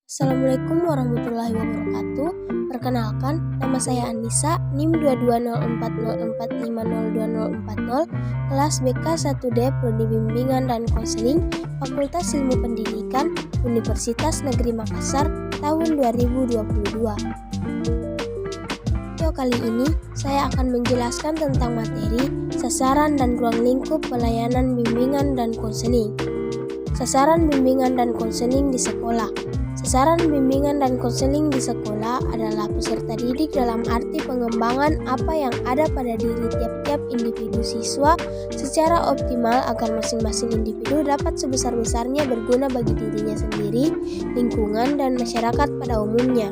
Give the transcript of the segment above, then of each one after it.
Assalamualaikum warahmatullahi wabarakatuh. Perkenalkan, nama saya Anissa, NIM 220404502040, kelas BK 1D Prodi Bimbingan dan Konseling, Fakultas Ilmu Pendidikan, Universitas Negeri Makassar, tahun 2022. Video kali ini, saya akan menjelaskan tentang materi, sasaran dan ruang lingkup pelayanan bimbingan dan konseling. Sasaran bimbingan dan konseling di sekolah. Sasaran bimbingan dan konseling di sekolah adalah peserta didik dalam arti pengembangan apa yang ada pada diri tiap-tiap individu siswa secara optimal agar masing-masing individu dapat sebesar-besarnya berguna bagi dirinya sendiri, lingkungan, dan masyarakat pada umumnya.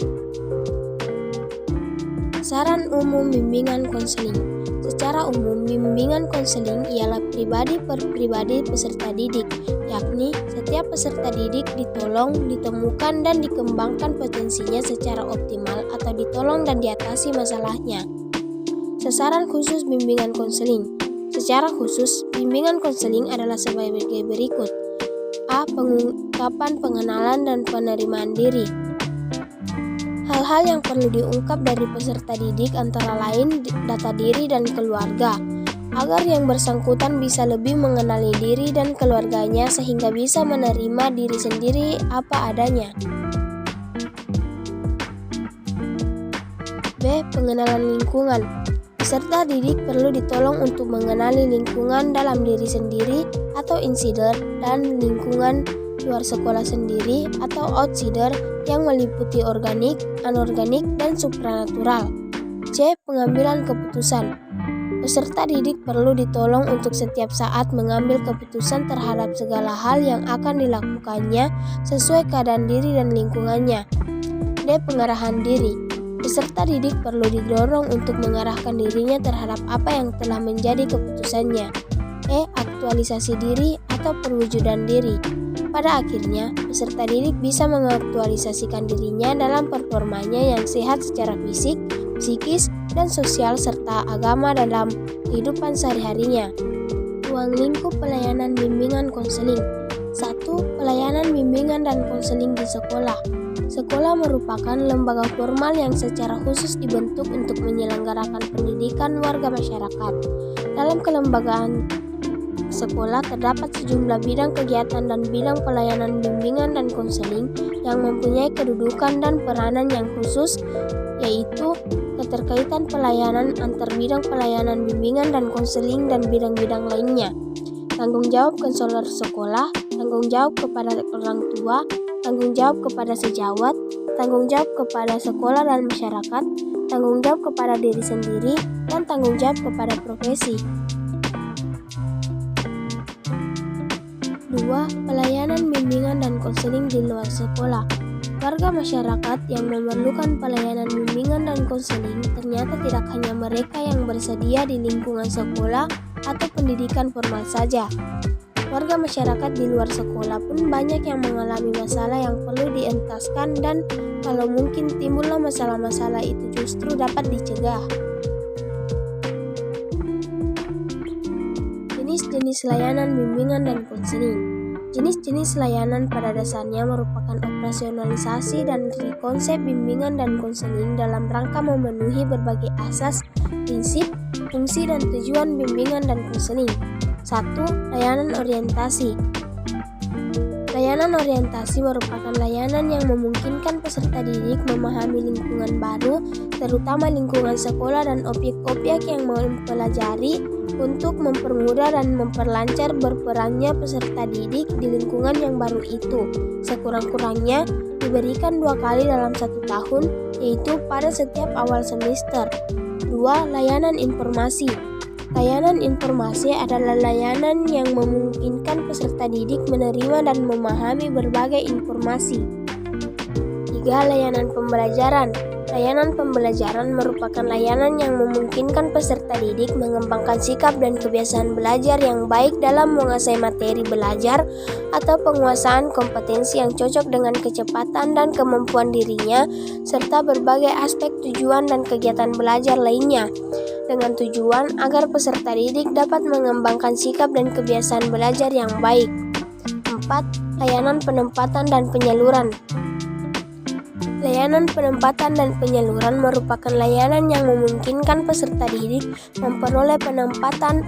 Sasaran umum bimbingan konseling. Secara umum, bimbingan konseling ialah pribadi per pribadi peserta didik, yakni setiap peserta didik ditolong, ditemukan, dan dikembangkan potensinya secara optimal atau ditolong dan diatasi masalahnya. Sasaran khusus bimbingan konseling. Secara khusus, bimbingan konseling adalah sebagai berikut. A. Pengungkapan, pengenalan, dan penerimaan diri. Hal-hal yang perlu diungkap dari peserta didik antara lain data diri dan keluarga, agar yang bersangkutan bisa lebih mengenali diri dan keluarganya sehingga bisa menerima diri sendiri apa adanya. B. Pengenalan lingkungan. Peserta didik perlu ditolong untuk mengenali lingkungan dalam diri sendiri atau insider dan lingkungan luar sekolah sendiri atau outsider yang meliputi organik, anorganik, dan supranatural. C. Pengambilan keputusan. Peserta didik perlu ditolong untuk setiap saat mengambil keputusan terhadap segala hal yang akan dilakukannya sesuai keadaan diri dan lingkungannya. D. Pengarahan diri. Peserta didik perlu didorong untuk mengarahkan dirinya terhadap apa yang telah menjadi keputusannya. E. Aktualisasi diri atau perwujudan diri. Pada akhirnya, peserta didik bisa mengaktualisasikan dirinya dalam performanya yang sehat secara fisik, psikis, dan sosial serta agama dalam kehidupan sehari-harinya. Ruang lingkup pelayanan bimbingan konseling. 1. Pelayanan bimbingan dan konseling di sekolah. Sekolah merupakan lembaga formal yang secara khusus dibentuk untuk menyelenggarakan pendidikan warga masyarakat. Dalam kelembagaan sekolah terdapat sejumlah bidang kegiatan dan bidang pelayanan bimbingan dan konseling yang mempunyai kedudukan dan peranan yang khusus, yaitu keterkaitan pelayanan antar bidang pelayanan bimbingan dan konseling dan bidang-bidang lainnya. Tanggung jawab konselor sekolah, tanggung jawab kepada orang tua, tanggung jawab kepada sejawat, tanggung jawab kepada sekolah dan masyarakat, tanggung jawab kepada diri sendiri, dan tanggung jawab kepada profesi. 2. Pelayanan bimbingan dan konseling di luar sekolah. Warga masyarakat yang memerlukan pelayanan bimbingan dan konseling ternyata tidak hanya mereka yang bersedia di lingkungan sekolah atau pendidikan formal saja. Warga masyarakat di luar sekolah pun banyak yang mengalami masalah yang perlu dientaskan dan kalau mungkin timbullah masalah-masalah itu justru dapat dicegah. Jenis-jenis layanan bimbingan dan konseling. Jenis-jenis layanan pada dasarnya merupakan operasionalisasi dan konsep bimbingan dan konseling dalam rangka memenuhi berbagai asas, prinsip, fungsi, dan tujuan bimbingan dan konseling. 1. Layanan orientasi. Layanan orientasi merupakan layanan yang memungkinkan peserta didik memahami lingkungan baru, terutama lingkungan sekolah dan objek-objek yang mempelajari untuk mempermudah dan memperlancar berperannya peserta didik di lingkungan yang baru itu. Sekurang-kurangnya diberikan 2 kali dalam 1 tahun, yaitu pada setiap awal semester. 2. Layanan informasi. Layanan informasi adalah layanan yang memungkinkan peserta didik menerima dan memahami berbagai informasi. 3. Layanan pembelajaran. Layanan pembelajaran merupakan layanan yang memungkinkan peserta didik mengembangkan sikap dan kebiasaan belajar yang baik dalam menguasai materi belajar atau penguasaan kompetensi yang cocok dengan kecepatan dan kemampuan dirinya, serta berbagai aspek tujuan dan kegiatan belajar lainnya, dengan tujuan agar peserta didik dapat mengembangkan sikap dan kebiasaan belajar yang baik. 4. Layanan penempatan dan penyaluran. Layanan penempatan dan penyaluran merupakan layanan yang memungkinkan peserta didik memperoleh penempatan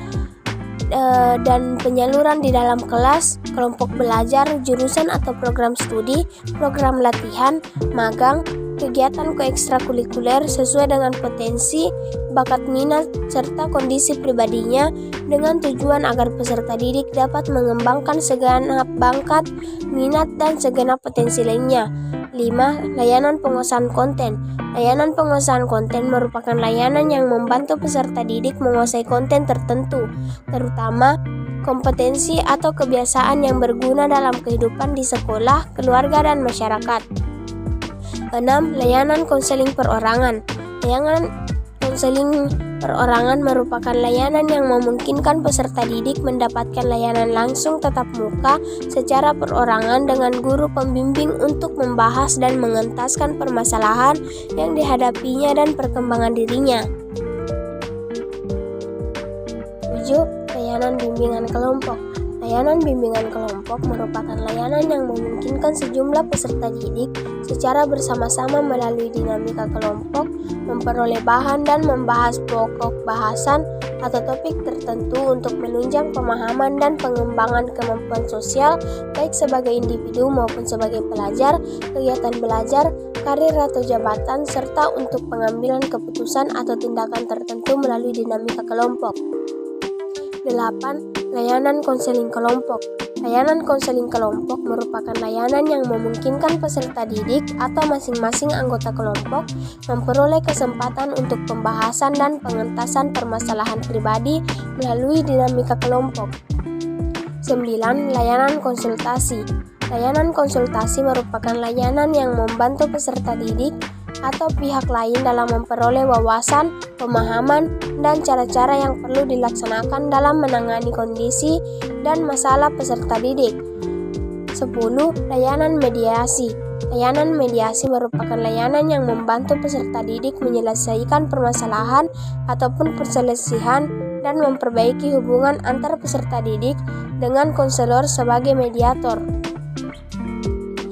dan penyaluran di dalam kelas, kelompok belajar, jurusan atau program studi, program latihan, magang, kegiatan ekstrakurikuler sesuai dengan potensi, bakat minat, serta kondisi pribadinya dengan tujuan agar peserta didik dapat mengembangkan segenap bakat, minat, dan segenap potensi lainnya. 5. Layanan penguasaan konten. Layanan penguasaan konten merupakan layanan yang membantu peserta didik menguasai konten tertentu, terutama kompetensi atau kebiasaan yang berguna dalam kehidupan di sekolah, keluarga, dan masyarakat. 6. Layanan konseling perorangan. Layanan konseling perorangan merupakan layanan yang memungkinkan peserta didik mendapatkan layanan langsung tatap muka secara perorangan dengan guru pembimbing untuk membahas dan mengentaskan permasalahan yang dihadapinya dan perkembangan dirinya. 7. Layanan bimbingan kelompok. Layanan bimbingan kelompok merupakan layanan yang memungkinkan sejumlah peserta didik secara bersama-sama melalui dinamika kelompok memperoleh bahan dan membahas pokok bahasan atau topik tertentu untuk menunjang pemahaman dan pengembangan kemampuan sosial baik sebagai individu maupun sebagai pelajar, kegiatan belajar, karir atau jabatan, serta untuk pengambilan keputusan atau tindakan tertentu melalui dinamika kelompok. 8. Layanan konseling kelompok. Layanan konseling kelompok merupakan layanan yang memungkinkan peserta didik atau masing-masing anggota kelompok memperoleh kesempatan untuk pembahasan dan pengentasan permasalahan pribadi melalui dinamika kelompok. 9. Layanan konsultasi. Layanan konsultasi merupakan layanan yang membantu peserta didik atau pihak lain dalam memperoleh wawasan, pemahaman, dan cara-cara yang perlu dilaksanakan dalam menangani kondisi dan masalah peserta didik. 10. Layanan mediasi. Layanan mediasi merupakan layanan yang membantu peserta didik menyelesaikan permasalahan ataupun perselisihan dan memperbaiki hubungan antar peserta didik dengan konselor sebagai mediator.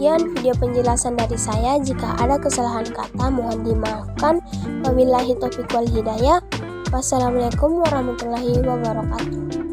Sekian video penjelasan dari saya. Jika ada kesalahan kata mohon dimaafkan. Wabillahi taufiq wal hidayah. Wassalamualaikum warahmatullahi wabarakatuh.